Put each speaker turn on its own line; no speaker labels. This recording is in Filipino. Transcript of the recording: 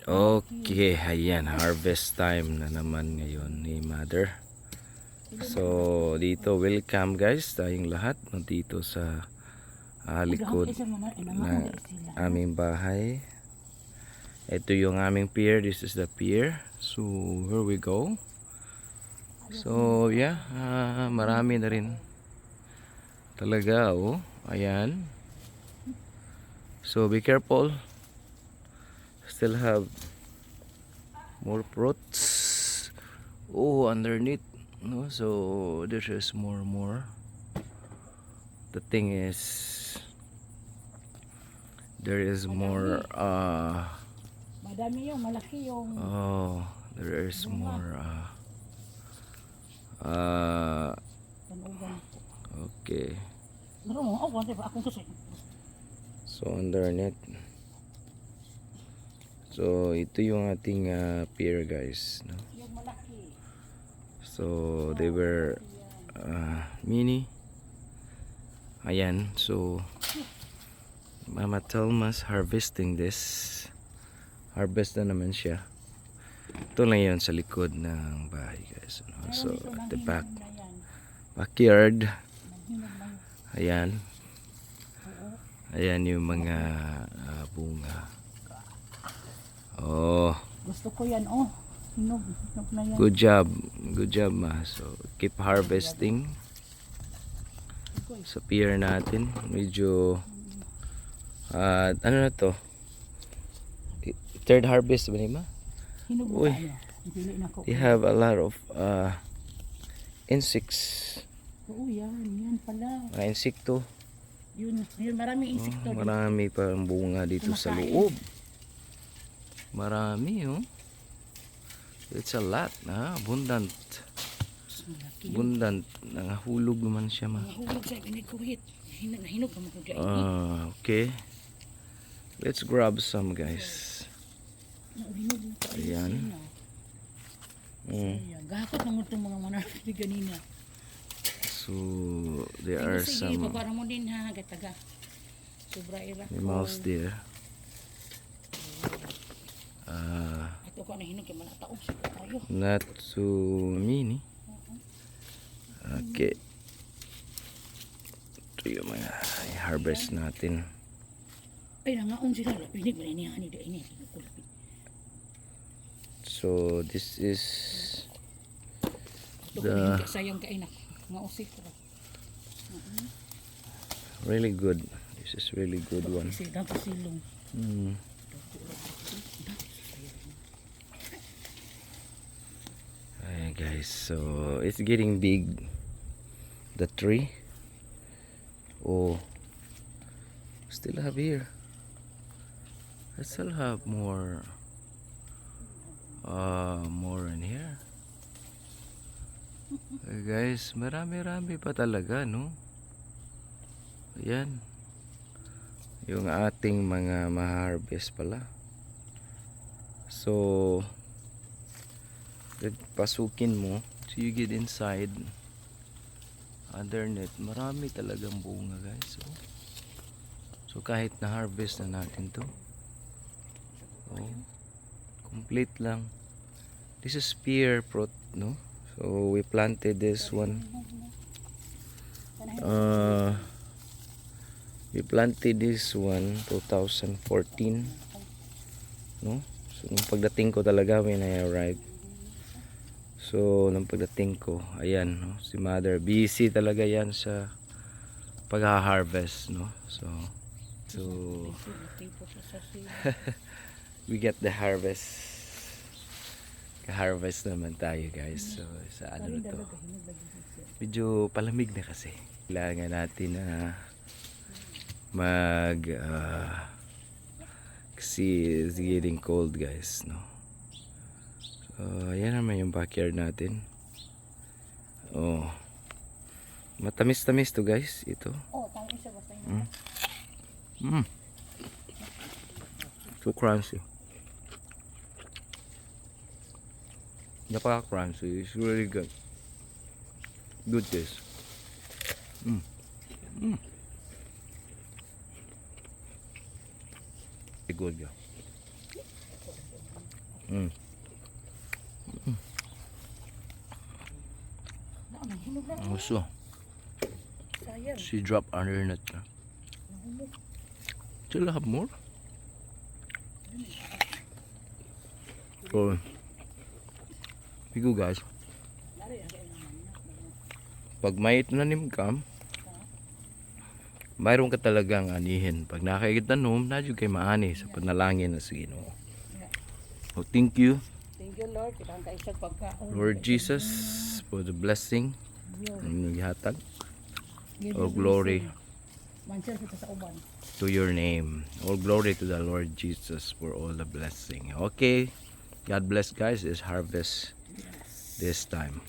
Okay, ayan, harvest time na naman ngayon ni Mother. So, dito, welcome guys, tayong lahat dito sa likod ng aming bahay. Ito yung aming pier, this is the pier. So, here we go. So, yeah, marami na rin talaga, oh, ayan. So, be careful. Still have more fruits. Oh, underneath. No, so there is more. The thing is, there is more.
Madami yung malaki yung.
Oh, there is more.
Tanugan po.
Okay.
Meron mo, ako ba akong susi.
So underneath. So ito yung ating pier, guys. No?
Yung malaki.
So they were mini. Ayan. So Mama Telma's harvesting this. Harvest na naman siya. Ito lang yun sa likod ng bahay, guys. No? So at the backyard. Ayan. Ayan yung mga bunga. Oh.
Gusto ko yan, oh. Hinog na yan.
Good job. Good job, ma. So, keep harvesting sa pier natin. Medyo ano na to? Third harvest ba ni ma?
Hinog
Uy. They have a lot of insects.
Oo, yan pala.
Mga insekto.
Yun maraming insekto.
Marami pa bunga dito sa loob. Marami, oh. It's a lot, abundant. Abundant. Nangahulog naman siya, ma.
Nangahulog siya, pinagkuhit. Hinog naman ko dyan.
Okay. Let's grab some, guys. Ayan.
Gahapot naman itong mga manarapit ganina.
So, there are some
babara mo din, ha, gataga. Sobra ira.
animals there.
Ito ko na hinog yung mga taong tayo.
Not too many. Okay. Ito yung mga harvest natin.
Ay, nangaon sila. Pinig ba niya ani da ini?
So, this is
the sayang kainak. Mausik ko.
Really good. This is really good one.
Sidang pasilong.
Ayan, guys, so it's getting big, the tree. Oh, still have here. I still have more in here. Guys, marami pa talaga, no? Ayan yung ating mga ma-harvest pala. So pasukin mo, so you get inside. Underneath, marami talagang bunga, guys. So kahit na harvest na natin to, complete lang. This is pear fruit, no? So we planted this one. We planted this one 2014, no? So nung pagdating ko talaga when I arrived. So nung pagdating ko, ayan, no? Si Mother busy talaga yan sa pag-harvest, no? So we get the harvest. Ka-harvest naman tayo, guys. So sa ano na to, medyo palamig na kasi. Kailangan natin na kasi it's getting cold, guys, no? So ayan naman yung backyard natin. Oh, matamis-tamis to, guys, ito.
Tamis siya basta
So crunchy. Napaka-crunchy. It's really good. Good taste. Good, yeah. Mm.
Nang hinog na.
Also,
Sayang.
she dropped underneath.
Nahumog.
Still have more? So, bigo guys,
Lari, ang kaya naman na.
pag may tanim ka, mayroon ka talagang anihin. Pag nakakitanom, nadyo kay maani sa panalangin na sa Ginoo. So, thank you,
Thank you, Lord. Kita ang kaisag pagkaon.
Lord Jesus, for the blessing ng naghatag.
Give
All
you
glory
blessing. Mansel kita sa uban.
to your name. All glory to the Lord Jesus for all the blessing. Okay, God bless guys. It's harvest this time.